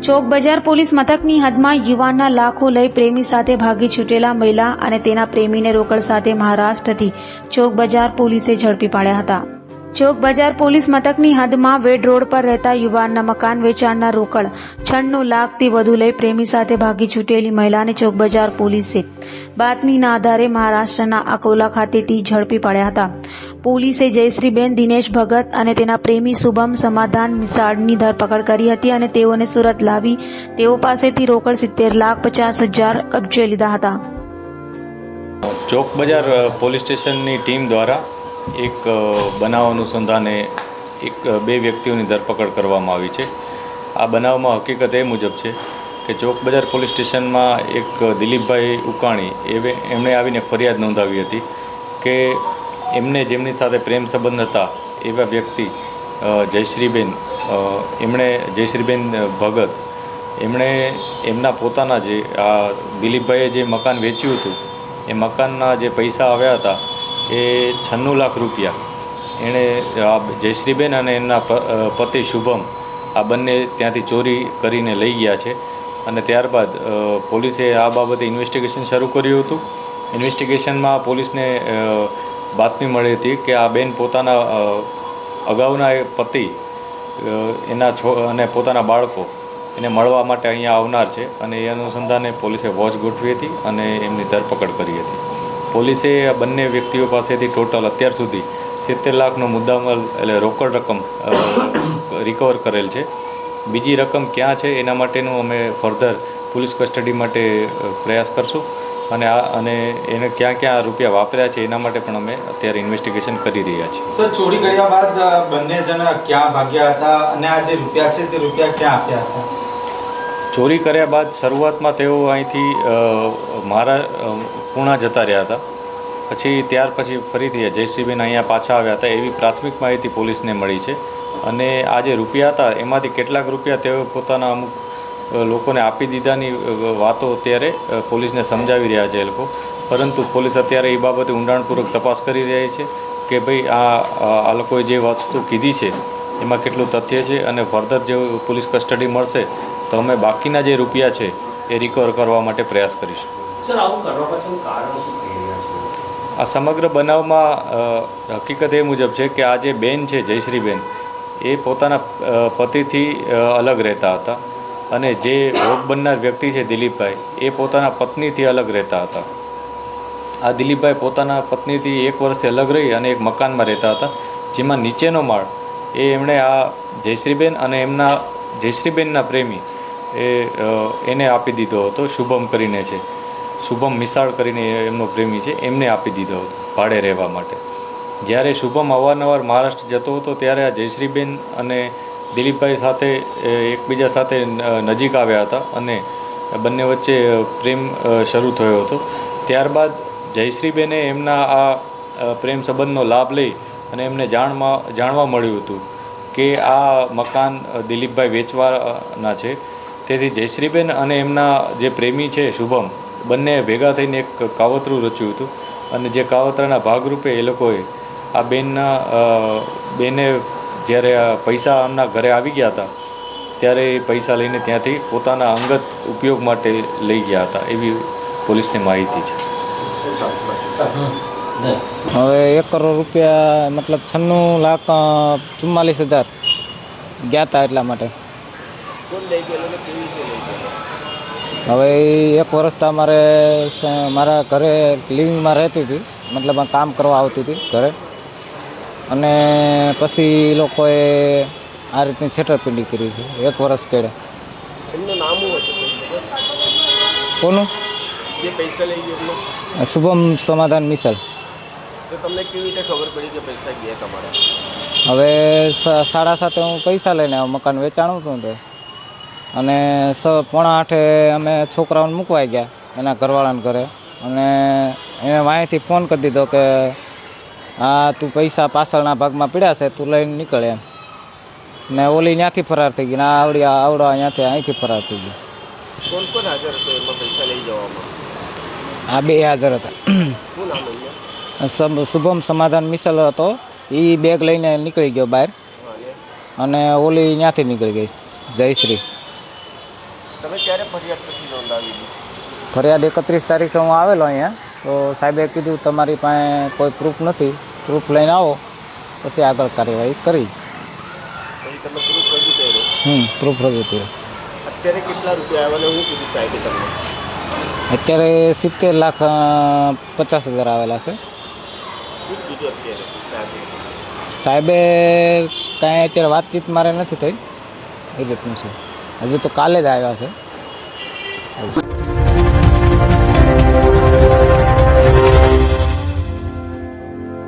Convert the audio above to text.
ચોક બજાર પોલીસ મથકની હદમાં યુવાનના લાખો લઈ પ્રેમી સાથે ભાગી છૂટેલા મહિલા અને તેના પ્રેમીને રોકડ સાથે મહારાષ્ટ્રથી ચોક બજાર પોલીસે ઝડપી પાડ્યા હતા. ચોક બજાર પોલીસ મથકની હદમાં વેડ રોડ પર રહેતા યુવાનના મકાન વેચાણના રોકડ 96 લાખથી વધુ લઈ પ્રેમી સાથે ભાગી છૂટેલી મહિલાને ચોક બજાર પોલીસે બાતમીના આધારે મહારાષ્ટ્રના અકોલા ખાતેથી ઝડપી પાડ્યા હતા. પોલીસે જયશ્રીબેન દિનેશ ભગત અને તેના પ્રેમી શુભમ સમાધાન મિસાળની ધરપકડ કરી હતી અને તેઓને સુરત લાવી તેઓ પાસેથી રોકડ 70,50,000 કબજે લીધા હતા. ચોક બજાર પોલીસ સ્ટેશનની ટીમ દ્વારા એક બનાવ અનુસંધાને બે વ્યક્તિઓની ધરપકડ કરવામાં આવી છે. આ બનાવમાં હકીકત એ મુજબ છે કે ચોક બજાર પોલીસ સ્ટેશનમાં એક દિલીપભાઈ ઉકાણી એમણે આવીને ફરિયાદ નોંધાવી હતી કે એમને જેમની સાથે પ્રેમ સંબંધ હતા એવા વ્યક્તિ જયશ્રીબેન ભગત એમણે એમના પોતાના જે આ દિલીપભાઈએ જે મકાન વેચ્યું હતું એ મકાનના જે પૈસા આવ્યા હતા એ 96 લાખ રૂપિયા એણે આ જયશ્રીબેન અને એમના પતિ શુભમ આ બંને ત્યાંથી ચોરી કરીને લઈ ગયા છે. અને ત્યારબાદ પોલીસે આ બાબતે ઇન્વેસ્ટિગેશન શરૂ કર્યું હતું. ઇન્વેસ્ટિગેશનમાં પોલીસને બાતમી મળી હતી કે આ બેન પોતાના અગાઉના પતિ અને પોતાના બાળકો એને મળવા માટે અહીંયા આવનાર છે અને એ અનુસંધાને પોલીસે વોચ ગોઠવી હતી અને એમની ધરપકડ કરી હતી. પોલીસે આ બંને વ્યક્તિઓ પાસેથી ટોટલ અત્યાર સુધી 70 લાખનો મુદ્દામાલ એટલે રોકડ રકમ રિકવર કરેલ છે. બીજી રકમ ક્યાં છે એના માટેનું અમે ફર્ધર પોલીસ કસ્ટડી માટે પ્રયાસ કરશું અને એને ક્યાં ક્યાં રૂપિયા વાપર્યા છે એના માટે પણ અમે અત્યારે ઇન્વેસ્ટિગેશન કરી રહ્યા છીએ. સર, ચોરી કર્યા બાદ બંને જણા ક્યાં ભાગ્યા હતા અને આ જે રૂપિયા છે તે રૂપિયા ક્યાં આપ્યા હતા? ચોરી કર્યા બાદ શરૂઆતમાં તેઓ અહીંથી પુણા જતા રહ્યા હતા. ત્યાર પછી ફરીથી જયશ્રીબેન અહીંયા પાછા આવ્યા હતા એવી પ્રાથમિક માહિતી પોલીસને મળી છે. અને આ જે રૂપિયા હતા એમાંથી કેટલાક રૂપિયા તેઓ પોતાના અમુક લોકોને આપી દીધાની વાતો અત્યારે પોલીસને સમજાવી રહ્યા છે એ લોકો. પરંતુ પોલીસ અત્યારે એ બાબતે ઊંડાણપૂર્વક તપાસ કરી રહી છે કે ભાઈ આ લોકોએ જે વસ્તુ કીધી છે એમાં કેટલું તથ્ય છે અને ફર્ધર જે પોલીસ કસ્ટડી મળશે તો અમે બાકીના જે રૂપિયા છે એ રિકવર કરવા માટે પ્રયાસ કરીશું. સર, આવું કરવા પાછળનું કારણ શું થઈ રહ્યા છે? આ સમગ્ર બનાવમાં હકીકત એ મુજબ છે કે આ જે બેન છે જયશ્રીબેન એ પોતાના પતિથી અલગ રહેતા હતા અને જે ભોગ બનનાર વ્યક્તિ છે દિલીપભાઈ એ પોતાના પત્નીથી અલગ રહેતા હતા. આ દિલીપભાઈ પોતાના પત્નીથી 1 વર્ષથી અલગ રહી અને એક મકાનમાં રહેતા હતા, જેમાં નીચેનો માળ એમણે આ જયશ્રીબેન અને જયશ્રીબેનના પ્રેમી એને આપી દીધો હતો. શુભમ કરીને છે, શુભમ મિસાળ કરીને એમનો પ્રેમી છે, એમને આપી દીધો હતો ભાડે રહેવા માટે. જ્યારે શુભમ અવારનવાર મહારાષ્ટ્ર જતો હતો ત્યારે આ જયશ્રીબેન અને દિલીપભાઈ સાથે એકબીજા સાથે નજીક આવ્યા હતા અને બંને વચ્ચે પ્રેમ શરૂ થયો હતો. ત્યારબાદ જયશ્રીબેને એમના આ પ્રેમ સંબંધનો લાભ લઈ અને એમને જાણવા મળ્યું હતું કે આ મકાન દિલીપભાઈ વેચવાના છે. તેથી જયશ્રીબેન અને એમના જે પ્રેમી છે શુભમ બંને ભેગા થઈને એક કાવતરું રચ્યું હતું અને જે કાવતરાના ભાગરૂપે એ લોકોએ આ બેને જ્યારે પૈસા એમના ઘરે આવી ગયા હતા ત્યારે એ પૈસા લઈને ત્યાંથી પોતાના અંગત ઉપયોગ માટે લઈ ગયા હતા એવી પોલીસની માહિતી છે. હવે 1 કરોડ રૂપિયા મતલબ 96,44,000 ગયા હતા એટલા માટે. હવે 1 વર્ષથી મારા ઘરે લિવિંગમાં રહેતી હતી, મતલબ કામ કરવા આવતી હતી ઘરે. અને પછી લોકોએ આ રીતની છેતરપિંડી કરી છે. 1 વર્ષ કર્યા. એમનું નામ શું હતું? કોનું? જે પૈસા લઈ ગયો? શુભમ સમાધાન મિસાલ. તો તમને કેવી રીતે ખબર પડી કે પૈસા ગયા તમારા? હવે 7:30 હું પૈસા લઈને મકાન વેચાણું હતું તે અને 7:45 અમે છોકરાઓને મૂકવા ગયા એના ઘરવાળાને ઘરે અને એને વાંહીથી ફોન કરી દીધો કે હા તું પૈસા પાછળના ભાગમાં પીડ્યા છે, તું લઈને નીકળે એમ. ને ઓલી ત્યાંથી ફરાર થઈ ગઈ ને આવડો અહીંથી ફરાર થઈ ગઈ. કોણ કોણ હાજર હતો એમાં પૈસા લઈ જવામાં? આ 2 હાજર હતા. શું નામ અહીંયા? શુભમ સમાધાન મિસલ હતો, એ બેગ લઈને નીકળી ગયો બહાર અને ઓલી ત્યાંથી નીકળી ગઈ જયશ્રી. તમે ક્યારે ફરિયાદ પછી નોંધાવી? ફરિયાદ 31 તારીખે હું આવેલો અહીંયા, તો સાહેબે કીધું તમારી પાસે કોઈ પ્રૂફ નથી, પ્રૂફ લઈને આવો પછી આગળ કાર્યવાહી કરી. પછી તમે પ્રૂફ રજૂ કર્યો? પ્રૂફ રજૂ કર્યો. અત્યારે કેટલા રૂપિયા આવ્યા અને શું કીધું સાહેબે તમને? અત્યારે 70,50,000 આવેલા છે. શું કીધું અત્યારે સાહેબે કાંઈ અત્યારે વાતચીત મારે નથી થઈ એ રીતનું છે. હજુ તો કાલે જ આવ્યા છે.